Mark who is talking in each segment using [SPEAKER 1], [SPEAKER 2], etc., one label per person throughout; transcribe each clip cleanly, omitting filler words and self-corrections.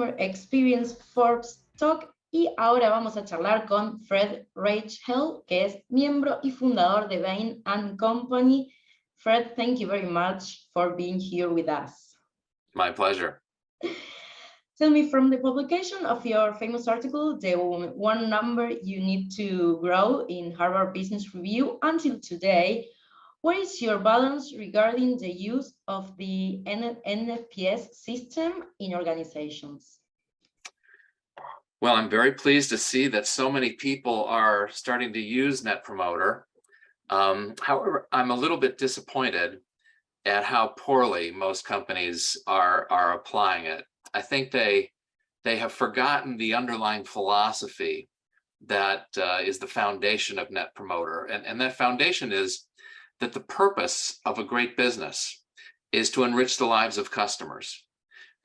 [SPEAKER 1] Customer Experience for Stock. Y ahora vamos a charlar con Fred REICHHELD, que es miembro y fundador de Bain & Company. Fred, thank you very much for being here with us.
[SPEAKER 2] My pleasure.
[SPEAKER 1] Tell me, from the publication of your famous article, the one number you need to grow in Harvard Business Review until today, what is your balance regarding the use of the NFPS system in organizations?
[SPEAKER 2] Well, I'm very pleased to see that so many people are starting to use Net Promoter. However, I'm a little bit disappointed at how poorly most companies are applying it. I think they have forgotten the underlying philosophy that is the foundation of Net Promoter. And that foundation is that the purpose of a great business is to enrich the lives of customers.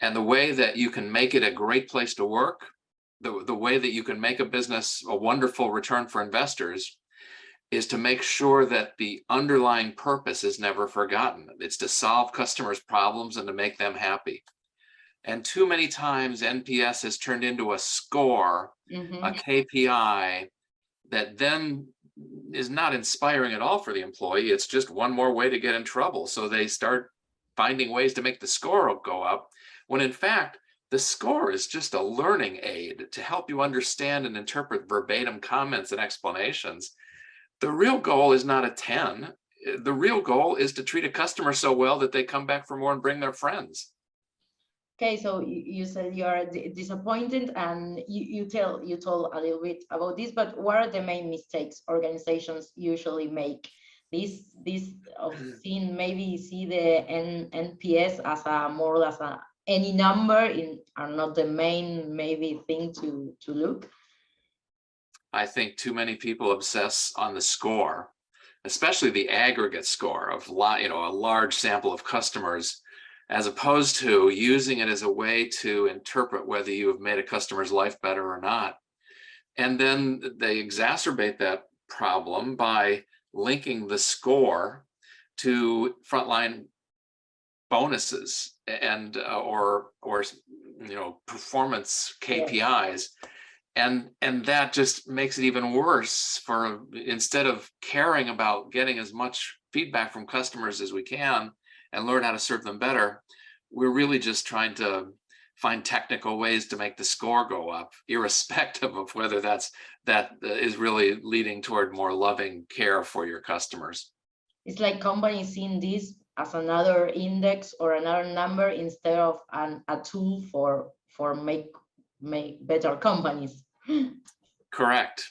[SPEAKER 2] And the way that you can make it a great place to work, the way that you can make a business a wonderful return for investors, is to make sure that the underlying purpose is never forgotten. It's to solve customers' problems and to make them happy. And too many times NPS has turned into a score, a KPI, that then is not inspiring at all for the employee. It's just one more way to get in trouble. So they start finding ways to make the score go up, when in fact, the score is just a learning aid to help you understand and interpret verbatim comments and explanations. The real goal is not a 10. The real goal is to treat a customer so well that they come back for more and bring their friends.
[SPEAKER 1] Okay, so you said you are disappointed, and you told a little bit about this, but what are the main mistakes organizations usually make? This of seeing, maybe see the NPS as a more as a any number are not the main maybe thing to look.
[SPEAKER 2] I think too many people obsess on the score, especially the aggregate score of a large sample of customers, as opposed to using it as a way to interpret whether you have made a customer's life better or not. And then they exacerbate that problem by linking the score to frontline bonuses and or performance KPIs. And that just makes it even worse. Instead of caring about getting as much feedback from customers as we can and learn how to serve them better, we're really just trying to find technical ways to make the score go up, irrespective of whether that is really leading toward more loving care for your customers.
[SPEAKER 1] It's like companies seeing this as another index or another number instead of a tool for make better companies.
[SPEAKER 2] Correct.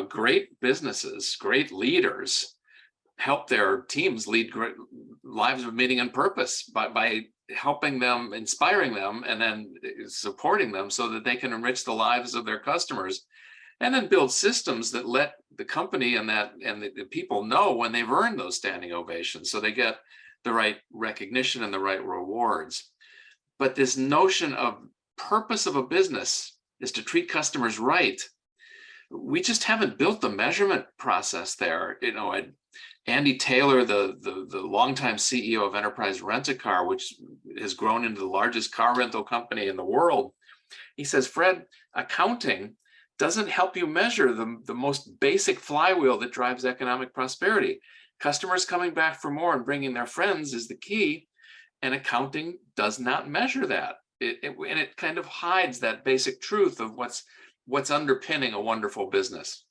[SPEAKER 2] Great businesses, great leaders help their teams lead great lives of meaning and purpose by helping them, inspiring them, and then supporting them so that they can enrich the lives of their customers, and then build systems that let the company and the people know when they've earned those standing ovations, so they get the right recognition and the right rewards. But this notion of purpose of a business is to treat customers right. We just haven't built the measurement process there. Andy Taylor, the longtime CEO of Enterprise Rent-A-Car, which has grown into the largest car rental company in the world, he says, Fred, accounting doesn't help you measure the most basic flywheel that drives economic prosperity. Customers coming back for more and bringing their friends is the key, and accounting does not measure that. And it kind of hides that basic truth of what's underpinning a wonderful business.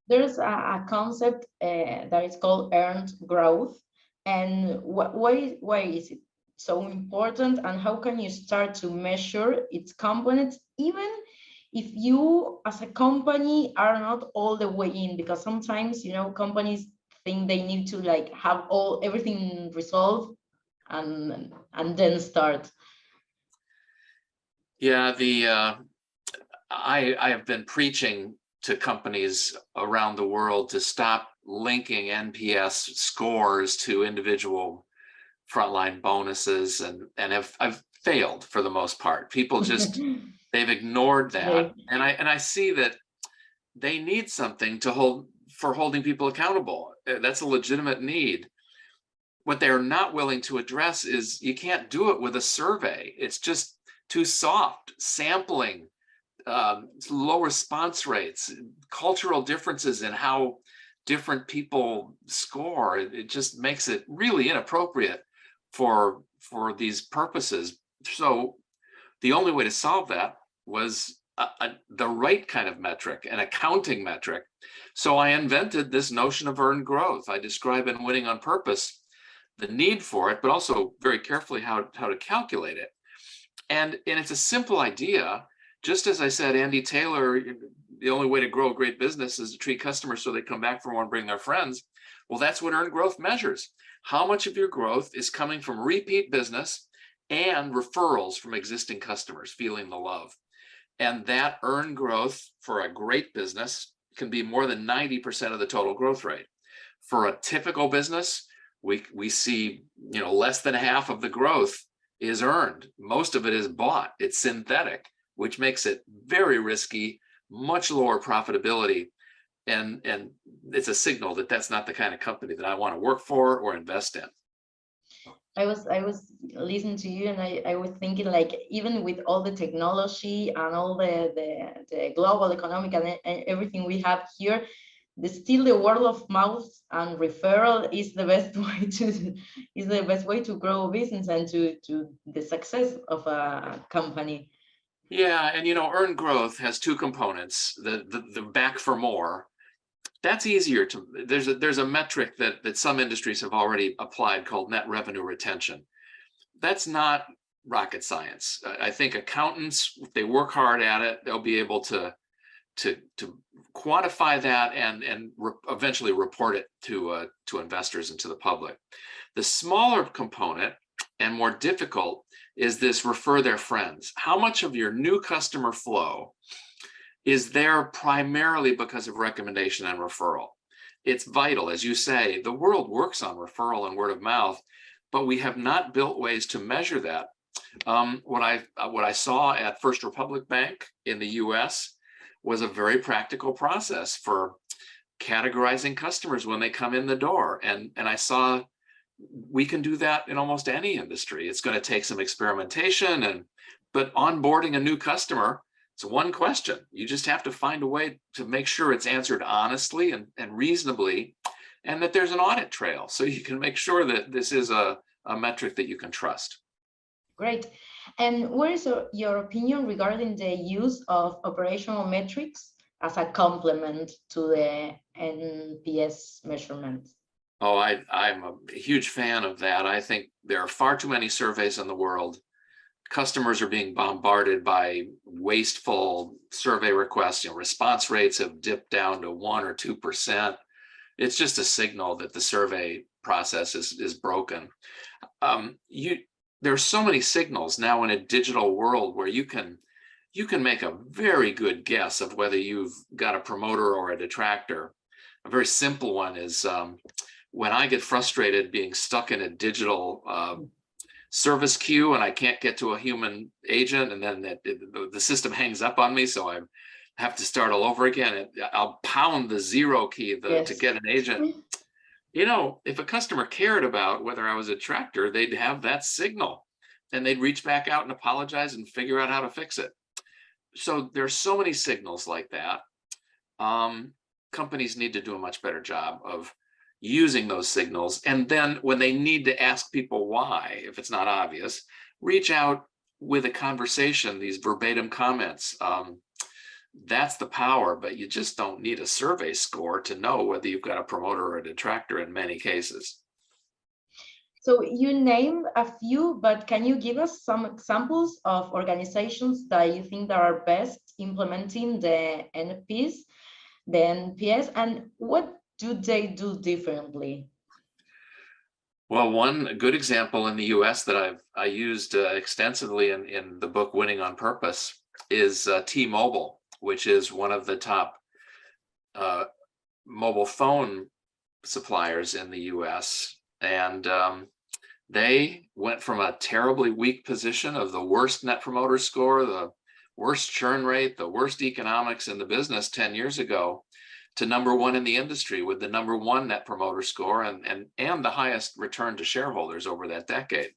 [SPEAKER 1] There's a concept that is called earned growth, and why is it so important, and how can you start to measure its components, even if you as a company are not all the way in? Because sometimes companies think they need to have everything resolved and then start.
[SPEAKER 2] Yeah, I have been preaching to companies around the world to stop linking NPS scores to individual frontline bonuses, and I've failed for the most part. People just they've ignored that, and I see that they need something for holding people accountable. That's a legitimate need. What they're not willing to address is you can't do it with a survey. It's just too soft, sampling, low response rates, cultural differences in how different people score. It just makes it really inappropriate for these purposes. So the only way to solve that was the right kind of metric, an accounting metric. So I invented this notion of earned growth. I describe in Winning on Purpose the need for it, but also very carefully how to calculate it. And it's a simple idea. Just as I said, Andy Taylor, the only way to grow a great business is to treat customers so they come back for more and bring their friends. Well, that's what earned growth measures. How much of your growth is coming from repeat business and referrals from existing customers feeling the love? And that earned growth for a great business can be more than 90% of the total growth rate. For a typical business, we see, less than half of the growth is earned. Most of it is bought. It's synthetic, which makes it very risky, much lower profitability. And it's a signal that that's not the kind of company that I want to work for or invest in.
[SPEAKER 1] I was listening to you, and I was thinking, like, even with all the technology and all the global economic and everything we have here, still the word of mouth and referral is the best way to grow a business and to the success of a company.
[SPEAKER 2] Yeah, and earned growth has two components: the back for more. That's easier to, there's a metric that some industries have already applied called net revenue retention. That's not rocket science. I think accountants, if they work hard at it, they'll be able to quantify that and eventually report it to investors and to the public. The smaller component and more difficult is this refer their friends. How much of your new customer flow is there primarily because of recommendation and referral? It's vital. As you say, the world works on referral and word of mouth, but we have not built ways to measure that. What I saw at First Republic Bank in the US was a very practical process for categorizing customers when they come in the door. And I saw we can do that in almost any industry. It's going to take some experimentation, but onboarding a new customer, it's one question. You just have to find a way to make sure it's answered honestly and reasonably, and that there's an audit trail so you can make sure that this is a metric that you can trust.
[SPEAKER 1] Great. And what is your opinion regarding the use of operational metrics as a complement to the NPS measurement?
[SPEAKER 2] Oh, I'm a huge fan of that. I think there are far too many surveys in the world. Customers are being bombarded by wasteful survey requests. Response rates have dipped down to 1 or 2%. It's just a signal that the survey process is broken. There's so many signals now in a digital world where you can make a very good guess of whether you've got a promoter or a detractor. A very simple one is when I get frustrated being stuck in a digital service queue and I can't get to a human agent, and then the system hangs up on me, so I have to start all over again. I'll pound the 0 key to get an agent. If a customer cared about whether I was a detractor, they'd have that signal and they'd reach back out and apologize and figure out how to fix it. So there's so many signals like that. Companies need to do a much better job of using those signals. And then when they need to ask people why, if it's not obvious, reach out with a conversation, these verbatim comments. That's the power, but you just don't need a survey score to know whether you've got a promoter or a detractor in many cases.
[SPEAKER 1] So you named a few, but can you give us some examples of organizations that you think that are best implementing the NPS, and what do they do differently?
[SPEAKER 2] Well, one good example in the US that I used extensively in the book Winning on Purpose is T-Mobile, which is one of the top mobile phone suppliers in the US. And they went from a terribly weak position of the worst net promoter score, the worst churn rate, the worst economics in the business 10 years ago, to #1 in the industry with the #1 net promoter score and the highest return to shareholders over that decade.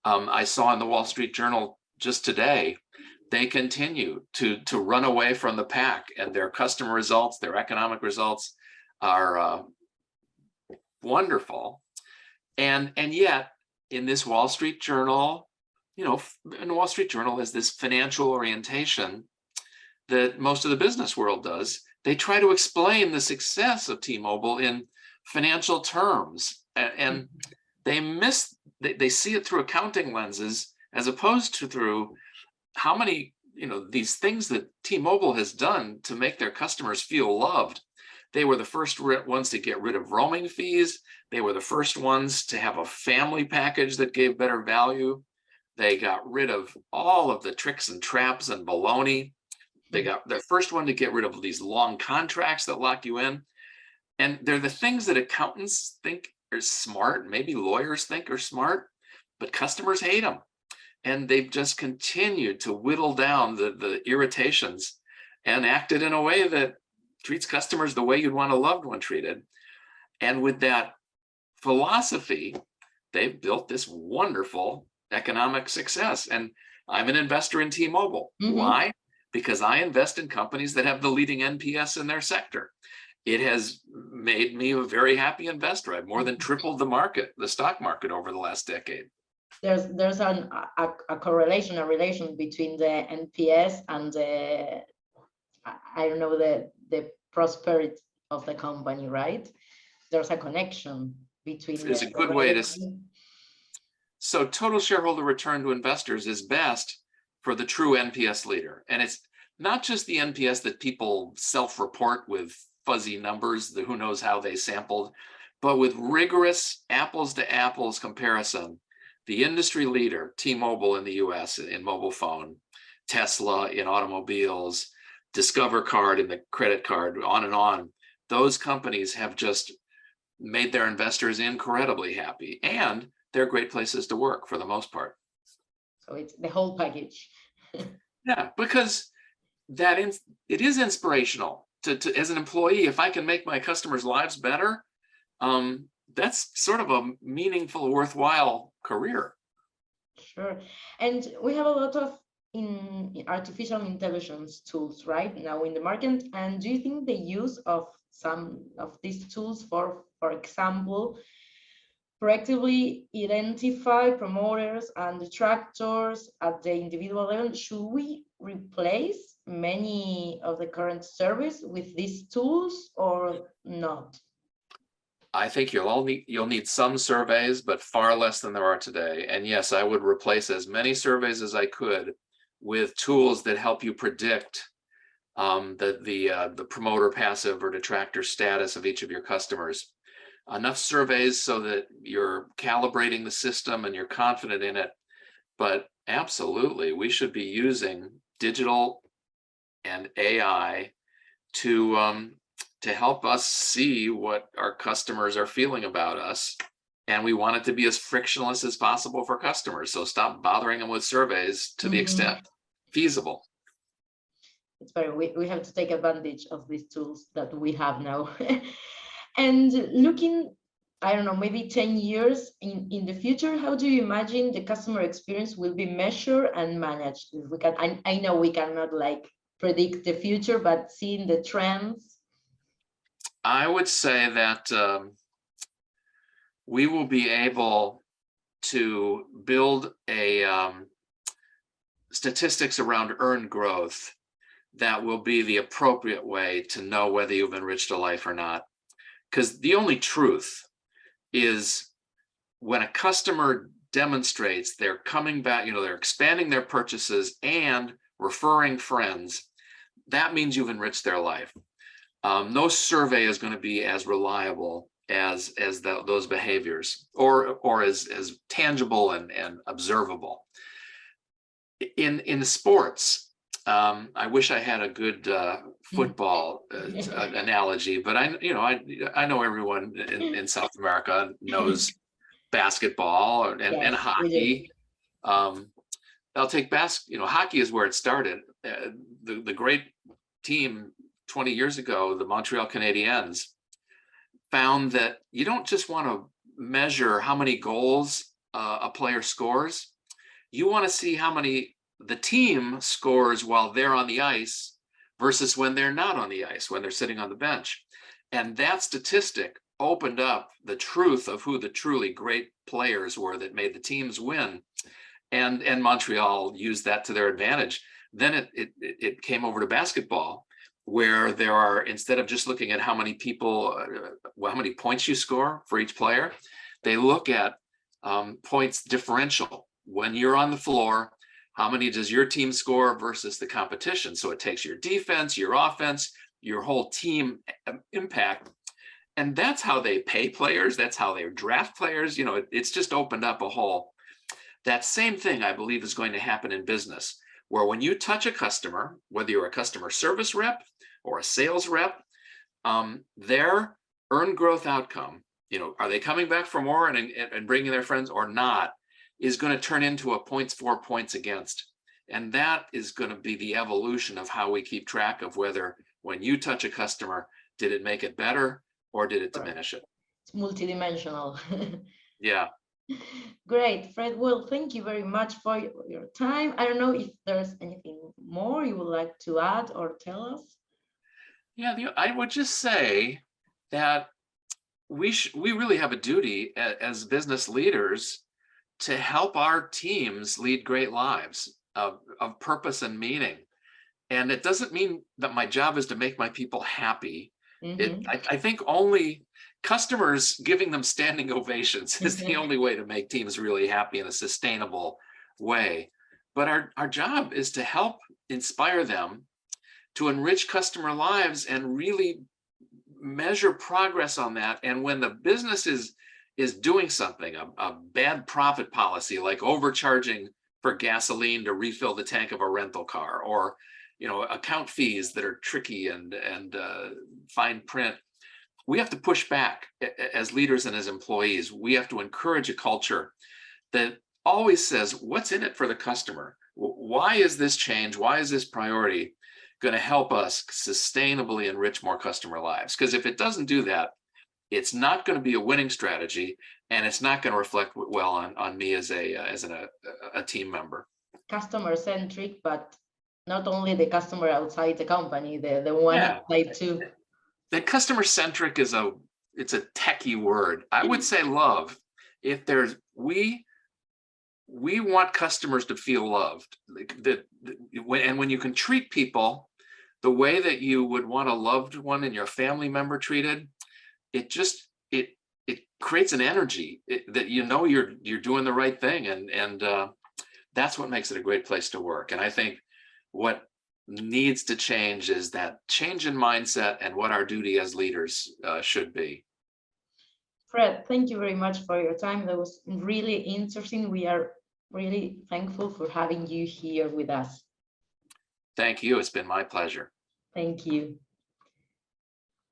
[SPEAKER 2] I saw in the Wall Street Journal just today, they continue to run away from the pack, and their customer results, their economic results are wonderful. And yet in this Wall Street Journal, and the Wall Street Journal has this financial orientation that most of the business world does. They try to explain the success of T-Mobile in financial terms, and they see it through accounting lenses as opposed to through how many, these things that T-Mobile has done to make their customers feel loved. They were the first ones to get rid of roaming fees. They were the first ones to have a family package that gave better value. They got rid of all of the tricks and traps and baloney. They got the first one to get rid of these long contracts that lock you in. And they're the things that accountants think are smart, maybe lawyers think are smart, but customers hate them. And they've just continued to whittle down the irritations and acted in a way that treats customers the way you'd want a loved one treated. And with that philosophy, they've built this wonderful economic success. And I'm an investor in T-Mobile. Why? Because I invest in companies that have the leading NPS in their sector. It has made me a very happy investor. I've more than tripled the stock market over the last decade.
[SPEAKER 1] There's a correlation, a relation between the NPS and the, I don't know, the prosperity of the company, right? There's a connection between.
[SPEAKER 2] It's a good way to. So total shareholder return to investors is best for the true NPS leader. And it's not just the NPS that people self-report with fuzzy numbers, who knows how they sampled, but with rigorous apples to apples comparison. The industry leader, T-Mobile in the US in mobile phone, Tesla in automobiles, Discover Card in the credit card, on and on. Those companies have just made their investors incredibly happy, and they're great places to work for the most part.
[SPEAKER 1] So it's the whole package.
[SPEAKER 2] Yeah, because it is inspirational to as an employee. If I can make my customers' lives better, that's sort of a meaningful, worthwhile career.
[SPEAKER 1] Sure. And we have a lot of artificial intelligence tools right now in the market. And do you think the use of some of these tools, for example, proactively identify promoters and detractors at the individual level, should we replace many of the current surveys with these tools or not?
[SPEAKER 2] I think you'll need some surveys, but far less than there are today. And yes, I would replace as many surveys as I could with tools that help you predict the promoter, passive, or detractor status of each of your customers. Enough surveys so that you're calibrating the system and you're confident in it. But absolutely, we should be using digital and AI to help us see what our customers are feeling about us. And we want it to be as frictionless as possible for customers. So stop bothering them with surveys to the extent feasible.
[SPEAKER 1] It's better. We have to take advantage of these tools that we have now. And looking, I don't know, maybe 10 years in the future, how do you imagine the customer experience will be measured and managed? If we can, I know we cannot like predict the future, but seeing the trends.
[SPEAKER 2] I would say that we will be able to build a statistics around earned growth that will be the appropriate way to know whether you've enriched a life or not. Because the only truth is when a customer demonstrates they're coming back, they're expanding their purchases and referring friends, that means you've enriched their life. No survey is going to be as reliable as those behaviors, or as tangible and observable. In sports, I wish I had a good football analogy, but I know everyone in South America knows basketball and hockey. I'll take hockey is where it started. The great team 20 years ago, the Montreal Canadiens, found that you don't just want to measure how many goals a player scores. You want to see how many the team scores while they're on the ice versus when they're not on the ice, when they're sitting on the bench. And that statistic opened up the truth of who the truly great players were that made the teams win. And Montreal used that to their advantage. Then it came over to basketball, where there are, instead of just looking at how many people, how many points you score for each player, they look at points differential. When you're on the floor, how many does your team score versus the competition? So it takes your defense, your offense, your whole team impact. And that's how they pay players. That's how they draft players. You know, it's just opened up a whole. That same thing, I believe, is going to happen in business, where when you touch a customer, whether you're a customer service rep or a sales rep, their earned growth outcome, you know, are they coming back for more and bringing their friends or not, is going to turn into a points for, points against. And that is going to be the evolution of how we keep track of whether, when you touch a customer, did it make it better or did it diminish it?
[SPEAKER 1] It's multidimensional.
[SPEAKER 2] Yeah.
[SPEAKER 1] Great, Fred. Well, thank you very much for your time. I don't know if there's anything more you would like to add or tell us.
[SPEAKER 2] Yeah, I would just say that we really have a duty as business leaders to help our teams lead great lives of purpose and meaning. And it doesn't mean that my job is to make my people happy. I think only customers giving them standing ovations is the only way to make teams really happy in a sustainable way. But our job is to help inspire them to enrich customer lives and really measure progress on that. And when the business is doing something, a bad profit policy, like overcharging for gasoline to refill the tank of a rental car, or, you know, account fees that are tricky and fine print, we have to push back as leaders and as employees. We have to encourage a culture that always says, what's in it for the customer? Why is this change? Why is this priority going to help us sustainably enrich more customer lives? Because if it doesn't do that, it's not going to be a winning strategy, and it's not going to reflect well on me as a team member. Customer
[SPEAKER 1] centric, but not only the customer outside the company, the one inside too.
[SPEAKER 2] That customer centric is it's a techie word. I would say love. If there's we want customers to feel loved. When you can treat people the way that you would want a loved one and your family member treated, it creates an energy that you know you're doing the right thing, and that's what makes it a great place to work. And I think what needs to change is that change in mindset and what our duty as leaders should be.
[SPEAKER 1] Fred, thank you very much for your time. That was really interesting. We are really thankful for having you here with us.
[SPEAKER 2] Thank you. It's been my pleasure.
[SPEAKER 1] Thank you.